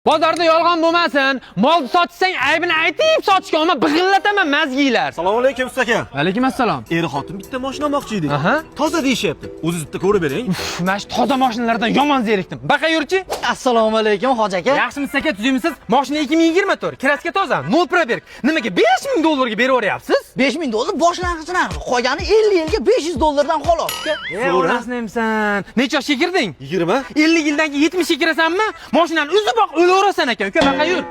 Bozorda yolg'on bo'lmasin. Mol sotsang aybini aytib sotishga olma, big'illataman mazgiylar. Assalomu alaykum usta aka. Alaykum assalom. Xotin bitta mashina olmoqchi edik. Aha. Toza deyishyapti. O'zingiz bitta ko'rib bering. Mana shu toza mashinalardan yomon zerikdim. Baqa yurchi? Assalomu alaykum hoji aka. Yaxshimisiz aka, tuzimisiz? Mashina 2024, kraska toza, 0 probeg. Nimaga $5000 ga beraveryapsiz? $5000 boshlang'ich narxi. Qolgani 50 yilga $500 dan xolos. Onasini emsan. Necha yoshga kirding? 20. 50 yildan keyin 70 ga kirasanmi? Mashinani uziboq o'laverasan aka. Uka, baqa yur.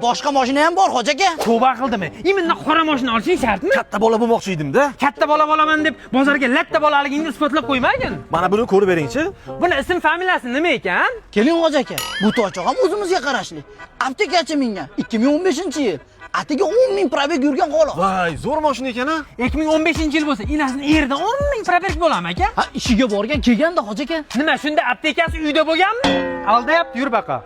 Boshqa mashina ham bor hoji aka. Tavba qildimi? Imindan qora mashina olishing shartmi? Katta bola bo'lmoqchi edim-da. Katta bola bo'laman deb bozorga latta bolaligingni isbotlab qo'ymagin. Mana buni ko'rib beringchi. Buni ism familiyasi nima ekan? Keling hoji aka. Bu to'choq ham o'zimizga qarashli. Aptekachi mingan 2015-yil. Atiga 10 000 probeg yurgan xolos. Voy, zo'r mashina ekan-a. 2015-yil bo'lsa, inasini yerdan 10 000 probeg bo'larmi aka? Ha, ishiga borgan kelganda hoji aka. Nima, shunda aptekasi uyda bo'lganmi? Aldayapti, yur baqa.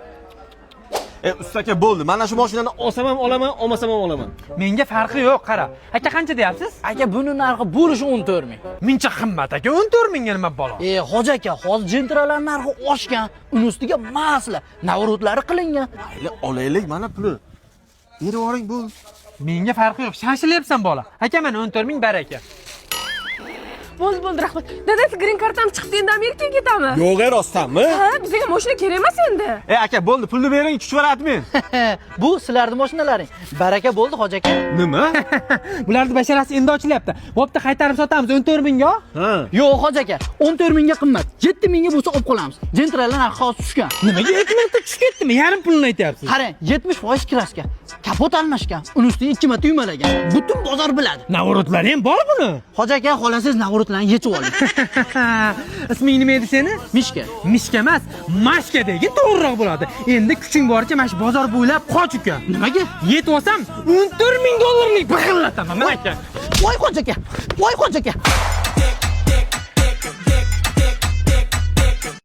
Usta aka bo'ldi. Mana shu mashinani olsam ham olaman, olmasam ham olaman. Menga farqi yo'q, qara. Aka qancha deyapsiz? Aka buni narxi bo'lishi 14 000. Muncha qimmat aka, 14 000 ga nima balo? Hoji aka, hozir jentralar narxi oshgan. Uni ustiga masla, navrotlari qilingan. Olaylik, mana puli. Berib yuboring bu. Menga farqi yo'q, shashilyapsan bola. Aka, mana 14 000 baraka. Bo'ldi, rahmat. Dadasi green kartam chiqdi, endi Amerikaga ketamiz. Yo'q, rostdanmi? Ha, bizga mashina kerak emas endi. Aka, bo'ldi, pulni bering, chuchvaratmen. Bu sizlarning mashinalaring. Baraka bo'ldi hoji aka. Nima? Bularning basharasi endi ochilyapti. Bo'pti, qaytarib sotamiz 14 000 ga. Ha. Yo'q hoji aka, 14 000 ga qimmat. 7 000 ga bo'lsa olib qolamiz. Jentralar narxi hozir tushgan. Nimaga 2 mingta tushib ketdimi? Yarim pulini aytyapsiz. Qarang, 70% kraska. Kapot almashgan. Uni ustiga 2 marta yumalagan. Butun bozor biladi. Navrotlari ham bor buni. Hoji aka, xohlasangiz navrotlarni yechib oling. Isming nima edi seni? Mishka. Mishka emas, Mashka degi to'g'riroq bo'ladi. Endi kuching boricha mana shu bozor bo'ylab qoch uka. Nimaga? Yetib olsam $14 000 big'illataman aka. Voy hoji aka. Voy hoji aka.